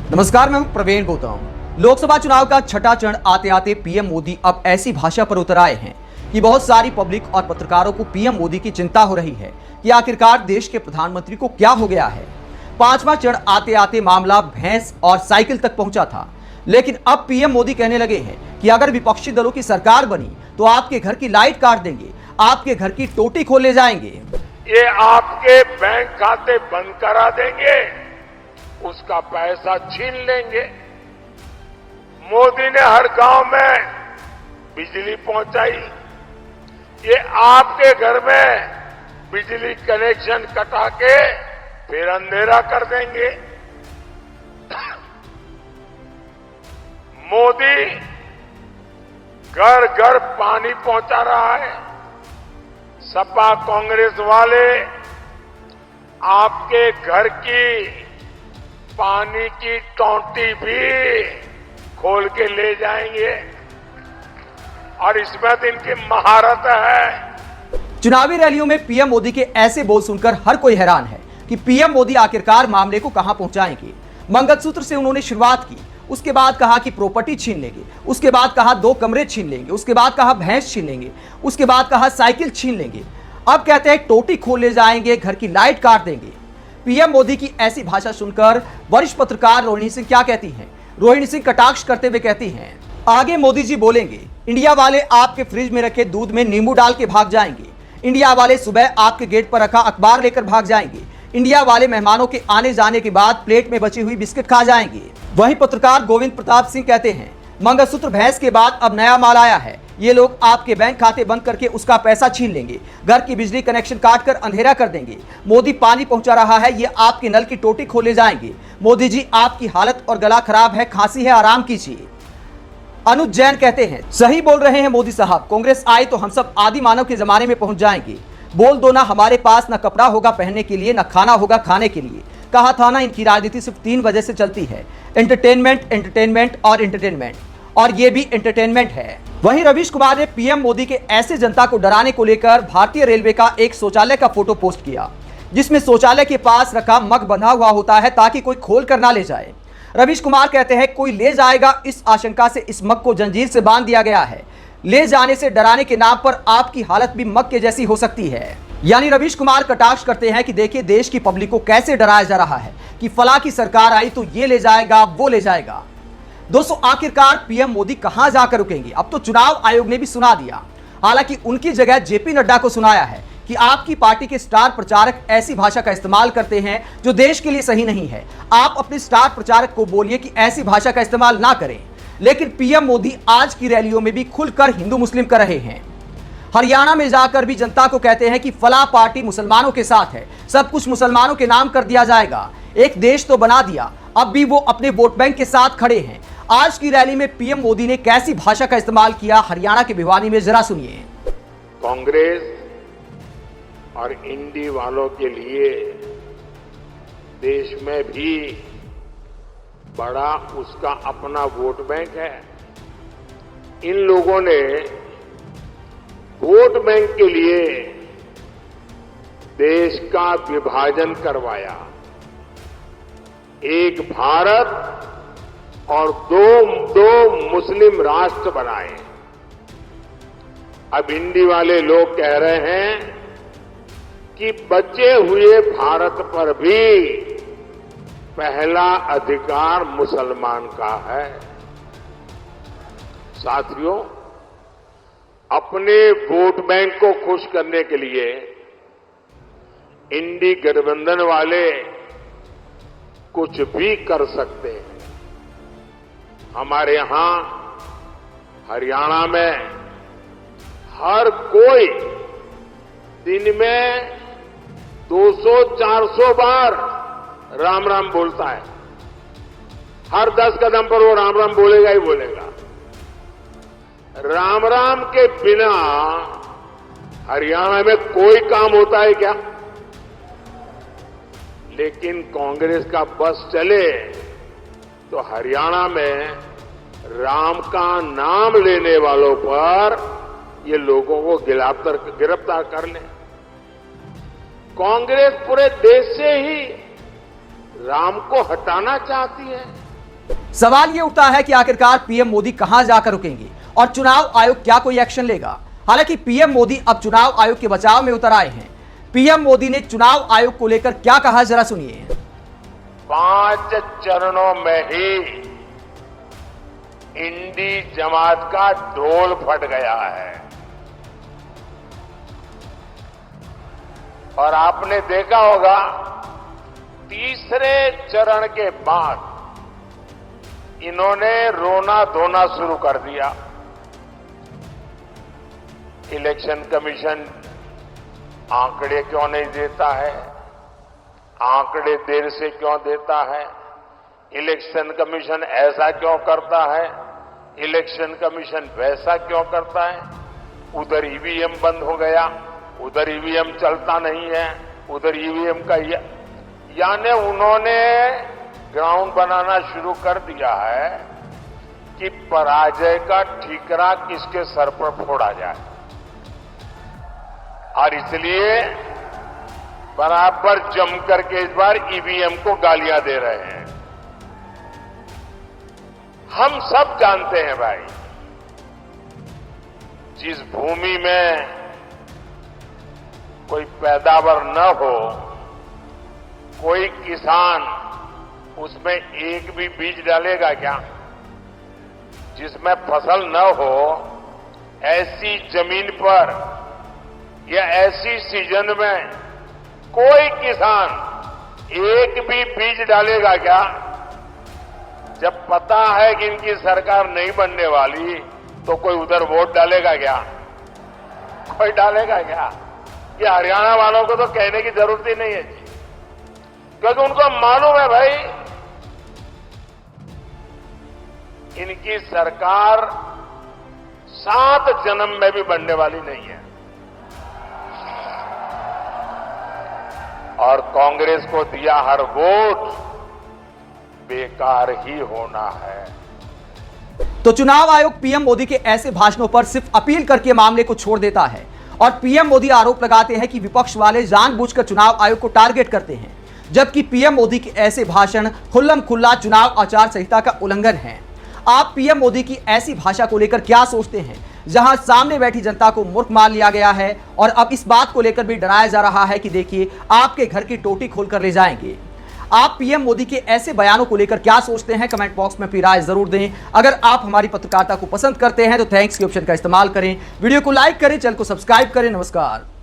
नमस्कार, मैं हूं प्रवीण गौतम। लोकसभा चुनाव का छठा चरण आते आते पीएम मोदी अब ऐसी भाषा पर उतर आए हैं कि बहुत सारी पब्लिक और पत्रकारों को पीएम मोदी की चिंता हो रही है कि आखिरकार देश के प्रधानमंत्री को क्या हो गया है। पांचवा चरण आते आते मामला भैंस और साइकिल तक पहुंचा था, लेकिन अब पीएम मोदी कहने लगे हैं कि अगर विपक्षी दलों की सरकार बनी तो आपके घर की लाइट काट देंगे, आपके घर की टोटी खोल ले जाएंगे। ये आपके बैंक खाते बंद करा देंगे, उसका पैसा छीन लेंगे। मोदी ने हर गांव में बिजली पहुंचाई, ये आपके घर में बिजली कनेक्शन कटा के फिर अंधेरा कर देंगे। मोदी घर घर पानी पहुंचा रहा है। सपा कांग्रेस वाले आपके घर की पानी की टोंटी भी खोल के ले जाएंगे और इसमें तो इनकी महारत है। चुनावी रैलियों में पीएम मोदी के ऐसे बोल सुनकर हर कोई हैरान है कि पीएम मोदी आखिरकार मामले को कहां पहुंचाएंगे। मंगलसूत्र से उन्होंने शुरुआत की, उसके बाद कहा कि प्रॉपर्टी छीन लेंगे, उसके बाद कहा 2 कमरे छीन लेंगे, उसके बाद कहा भैंस छीन लेंगे, उसके बाद कहा साइकिल छीन लेंगे, अब कहते हैं टोटी खोल ले जाएंगे, घर की लाइट काट देंगे। पीएम मोदी की ऐसी भाषा सुनकर वरिष्ठ पत्रकार रोहिणी सिंह क्या कहती हैं? रोहिणी सिंह कटाक्ष करते हुए कहती हैं, आगे मोदी जी बोलेंगे, इंडिया वाले आपके फ्रिज में रखे दूध में नींबू डाल के भाग जाएंगे, इंडिया वाले सुबह आपके गेट पर रखा अखबार लेकर भाग जाएंगे, इंडिया वाले मेहमानों के आने जाने के बाद प्लेट में बची हुई बिस्किट खा जाएंगे। वहीं पत्रकार गोविंद प्रताप सिंह कहते हैं, मंगलसूत्र भैंस के बाद अब नया माल आया है, ये लोग आपके बैंक खाते बंद करके उसका पैसा छीन लेंगे, घर की बिजली कनेक्शन काट कर अंधेरा कर देंगे। मोदी पानी पहुंचा रहा है, ये आपके नल की टोटी खोले जाएंगे। मोदी जी आपकी हालत और गला खराब है, खांसी है, आराम कीजिए। अनुज जैन कहते हैं, सही बोल रहे हैं मोदी साहब, कांग्रेस आए तो हम सब आदि मानव के जमाने में पहुंच जाएंगे। बोल दो ना, हमारे पास न कपड़ा होगा पहनने के लिए, न खाना होगा खाने के लिए। कहा था ना, इनकी राजनीति सिर्फ 3 वजह से चलती है, एंटरटेनमेंट, एंटरटेनमेंट और एंटरटेनमेंट, और ये भी एंटरटेनमेंट है। वहीं रवीश कुमार ने पीएम मोदी के ऐसे जनता को डराने को लेकर भारतीय रेलवे का एक शौचालय का फोटो पोस्ट किया, जिसमें शौचालय के पास रखा मग बंधा हुआ होता है ताकि कोई खोल कर ना ले जाए। रवीश कुमार कहते हैं, कोई ले जाएगा, इस आशंका से इस मग को जंजीर से बांध दिया गया है। ले जाने से डराने के नाम पर आपकी हालत भी मग के जैसी हो सकती है। यानी रवीश कुमार कटाक्ष करते हैं कि देखिए देश की पब्लिक को कैसे डराया जा रहा है कि फला की सरकार आई तो ये ले जाएगा, वो ले जाएगा। दोस्तों, आखिरकार पीएम मोदी कहां जाकर रुकेंगे? अब तो चुनाव आयोग ने भी सुना दिया, हालांकि उनकी जगह जेपी नड्डा को सुनाया है कि आपकी पार्टी के स्टार प्रचारक ऐसी भाषा का इस्तेमाल करते हैं जो देश के लिए सही नहीं है। आप अपने स्टार प्रचारक को बोलिए कि ऐसी भाषा का इस्तेमाल ना करें। लेकिन पीएम मोदी आज की रैलियों में भी खुलकर हिंदू मुस्लिम कर रहे हैं। हरियाणा में जाकर भी जनता को कहते हैं कि फला पार्टी मुसलमानों के साथ है, सब कुछ मुसलमानों के नाम कर दिया जाएगा। एक देश तो बना दिया, अब भी वो अपने वोट बैंक के साथ खड़े हैं। आज की रैली में पीएम मोदी ने कैसी भाषा का इस्तेमाल किया, हरियाणा के भिवानी में, जरा सुनिए। कांग्रेस और इंडी वालों के लिए देश में भी बड़ा उसका अपना वोट बैंक है। इन लोगों ने वोट बैंक के लिए देश का विभाजन करवाया, एक भारत और दो मुस्लिम राष्ट्र बनाए। अब इंडी वाले लोग कह रहे हैं कि बचे हुए भारत पर भी पहला अधिकार मुसलमान का है। साथियों, अपने वोट बैंक को खुश करने के लिए इंडी गठबंधन वाले कुछ भी कर सकते हैं। हमारे यहां हरियाणा में हर कोई दिन में 200-400 बार राम राम बोलता है। हर 10 कदम पर वो राम राम बोलेगा ही बोलेगा। राम राम के बिना हरियाणा में कोई काम होता है क्या? लेकिन कांग्रेस का बस चले तो हरियाणा में राम का नाम लेने वालों पर ये लोगों को गिरफ्तार कर लें। कांग्रेस पूरे देश से ही राम को हटाना चाहती है। सवाल ये उठता है कि आखिरकार पीएम मोदी कहां जाकर रुकेंगे और चुनाव आयोग क्या कोई एक्शन लेगा। हालांकि पीएम मोदी अब चुनाव आयोग के बचाव में उतर आए हैं। पीएम मोदी ने चुनाव आयोग को लेकर क्या कहा, जरा सुनिए। 5 चरणों में ही इंडी जमात का ढोल फट गया है और आपने देखा होगा तीसरे चरण के बाद इन्होंने रोना धोना शुरू कर दिया। इलेक्शन कमीशन आंकड़े क्यों नहीं देता है, आंकड़े देर से क्यों देता है, इलेक्शन कमीशन ऐसा क्यों करता है, इलेक्शन कमीशन वैसा क्यों करता है। उधर ईवीएम बंद हो गया, उधर ईवीएम चलता नहीं है, उधर ईवीएम का यानी उन्होंने ग्राउंड बनाना शुरू कर दिया है कि पराजय का ठीकरा किसके सर पर फोड़ा जाए और इसलिए बराबर जम करके इस बार ईवीएम को गालियां दे रहे हैं। हम सब जानते हैं भाई, जिस भूमि में कोई पैदावार न हो, कोई किसान उसमें एक भी बीज डालेगा क्या? जिसमें फसल न हो, ऐसी जमीन पर या ऐसी सीजन में कोई किसान एक भी बीज डालेगा क्या? जब पता है कि इनकी सरकार नहीं बनने वाली तो कोई उधर वोट डालेगा क्या? कोई डालेगा क्या? ये हरियाणा वालों को तो कहने की जरूरत ही नहीं है जी, क्योंकि उनको मालूम है भाई इनकी सरकार 7 जन्म में भी बनने वाली नहीं है और कांग्रेस को दिया हर वोट बेकार ही होना है। तो चुनाव आयोग पीएम मोदी के ऐसे भाषणों पर सिर्फ अपील करके मामले को छोड़ देता है और पीएम मोदी आरोप लगाते हैं कि विपक्ष वाले जानबूझकर चुनाव आयोग को टारगेट करते हैं, जबकि पीएम मोदी के ऐसे भाषण खुल्लम खुल्ला चुनाव आचार संहिता का उल्लंघन है। आप पीएम मोदी की ऐसी भाषा को लेकर क्या सोचते हैं, जहां सामने बैठी जनता को मूर्ख मान लिया गया है और अब इस बात को लेकर भी डराया जा रहा है कि देखिए आपके घर की टोटी खोलकर ले जाएंगे। आप पीएम मोदी के ऐसे बयानों को लेकर क्या सोचते हैं, कमेंट बॉक्स में अपनी राय जरूर दें। अगर आप हमारी पत्रकारिता को पसंद करते हैं तो थैंक्स के ऑप्शन का इस्तेमाल करें, वीडियो को लाइक करें, चैनल को सब्सक्राइब करें। नमस्कार।